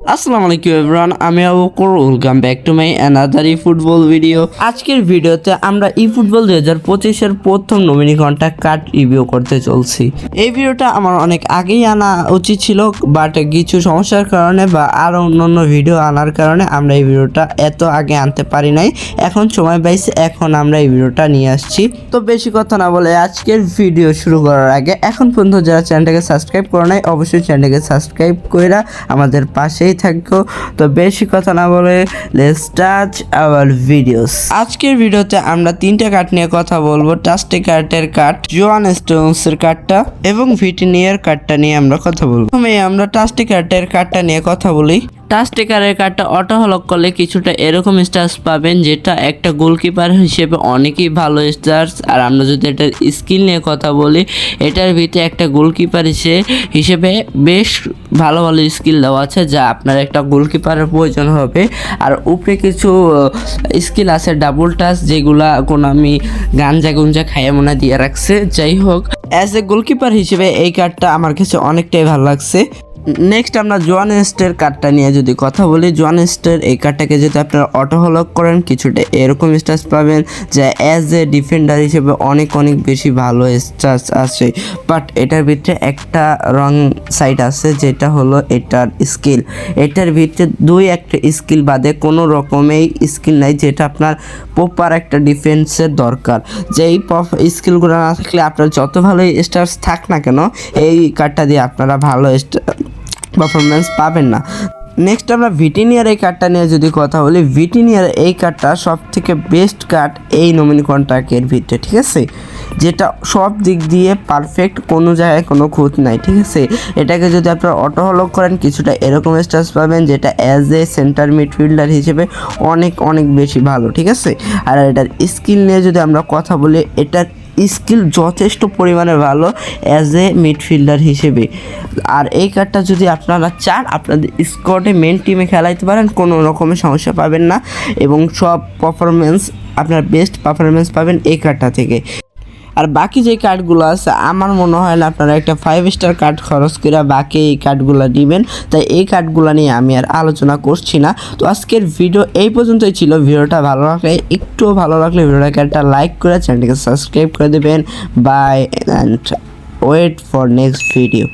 আসসালামু আলাইকুম এভরিওয়ান, আমি Abu Bakr. Welcome back to my another football video. আজকের ভিডিওতে আমরা ফুটবল 2025-এর প্রথম নমিনি কন্ট্যাক্ট কার্ড রিভিউ করতে চলছি। এই ভিডিওটা আমার অনেক আগেই আনা উচিত ছিল, বাট কিছু সমস্যার কারণে বা আরও অন্যান্য ভিডিও আনার কারণে আমরা এই ভিডিওটা এত আগে আনতে পারি নাই। এখন সময় পাইছে, এখন আমরা এই ভিডিওটা নিয়ে আসছি। তো বেশি কথা না বলে আজকের ভিডিও শুরু করার আগে এখন পর্যন্ত যারা চ্যানেলটাকে সাবস্ক্রাইব করে নাই, অবশ্যই চ্যানেলটাকে সাবস্ক্রাইব করে আমাদের পাশেই থাকো। তো বেশি কথা না বলে লেটস স্টার্ট আওয়ার ভিডিওস। আজকের ভিডিওতে আমরা তিনটা কার্ড নিয়ে কথা বলবো। টাস্টি কার্ডের কার্ড, জোয়ান স্টোনসের কার্ডটা এবং ভিটিনিয়ার কার্ডটা নিয়ে আমরা কথা বলবো। প্রথমে আমরা টাস্টি কার্ডের কার্ডটা নিয়ে কথা বলি। টাস্টিকারের কার্ডটা অটো হলক করলে কিছুটা এরকম স্টার্স পাবেন, যেটা একটা গোলকিপার হিসেবে অনেকই ভালো স্টার্স। আর আমরা যদি এটার স্কিল নিয়ে কথা বলি, এটার ভিতরে একটা গোলকিপার হিসেবে বেশ ভালো ভালো স্কিল দেওয়া আছে, যা আপনার একটা গোলকিপারের প্রয়োজন হবে। আর উপরে কিছু স্কিল আছে ডাবল টাচ, যেগুলা আমি গাঞ্জা গুঞ্জা খাইয়ে মনে দিয়ে রাখছে। যাই হোক, অ্যাজ এ গোলকিপার হিসেবে এই কার্ডটা আমার কাছে অনেকটাই ভালো লাগছে। নেক্সট আমরা জোয়ান স্টের কার্ডটা নিয়ে যদি কথা বলি, জোয়ান স্টের এই কার্ডটাকে যদি আপনারা অটো হলক করেন, কিছুটা এরকম স্টার্স পাবেন, যা অ্যাজ এ ডিফেন্ডার হিসেবে অনেক বেশি ভালো স্টার্স আছে। বাট এটার ভিতরে একটা রং সাইড আছে, যেটা হলো এটার স্কিল। এটার ভিতরে একটা স্কিল বাদে কোনো রকমেই স্কিল নাই, যেটা আপনার প্রপার একটা ডিফেন্সের দরকার। যে এই স্কিলগুলো না থাকলে আপনার যত ভালো স্টার্স থাক না কেন, এই কার্ডটা দিয়ে আপনারা ভালো পারফরমেন্স পাবেন না। নেক্সট আমরা ভিটিনিয়ার এই কার্ডটা নিয়ে যদি কথা বলি, ভিটিনিয়ার এই কার্ডটা সব থেকে বেস্ট কার্ড এই নমিনি কন্ট্রাক্টের ভিতরে, ঠিক আছে, যেটা সব দিক দিয়ে পারফেক্ট, কোনো জায়গায় কোনো খুঁত নাই, ঠিক আছে। এটাকে যদি আপনারা অটো হলক করেন, কিছুটা এরকম স্টার্স পাবেন, যেটা অ্যাজ এ সেন্টার মিডফিল্ডার হিসেবে অনেক বেশি ভালো, ঠিক আছে। আর এটার স্কিল নিয়ে যদি আমরা কথা বলি, এটার স্কিল যথেষ্ট পরিমাণে ভালো অ্যাজ এ মিডফিল্ডার হিসেবে। আর এই কার্ডটা যদি আপনারা চান আপনাদের স্কোয়াডে মেন টিমে খেলাইতে পারেন, কোনো রকমের সমস্যা পাবেন না, এবং সব পারফরমেন্স আপনার বেস্ট পারফরমেন্স পাবেন এই কার্ডটা থেকে। আর বাকি যে কার্ডগুলো আছে, আমার মনে হয় না আপনারা একটা 5 স্টার কার্ড খরচ করে বাকি এই কার্ডগুলো নেবেন, তাই এই কার্ডগুলো নিয়ে আমি আর আলোচনা করছি না। তো আজকের ভিডিও এই পর্যন্তই ছিল। ভিডিওটা ভালো লাগলে, একটুও ভালো লাগলে ভিডিওটাকে একটা লাইক করে চ্যানেলটাকে সাবস্ক্রাইব করে দেবেন। Bye and wait for next video.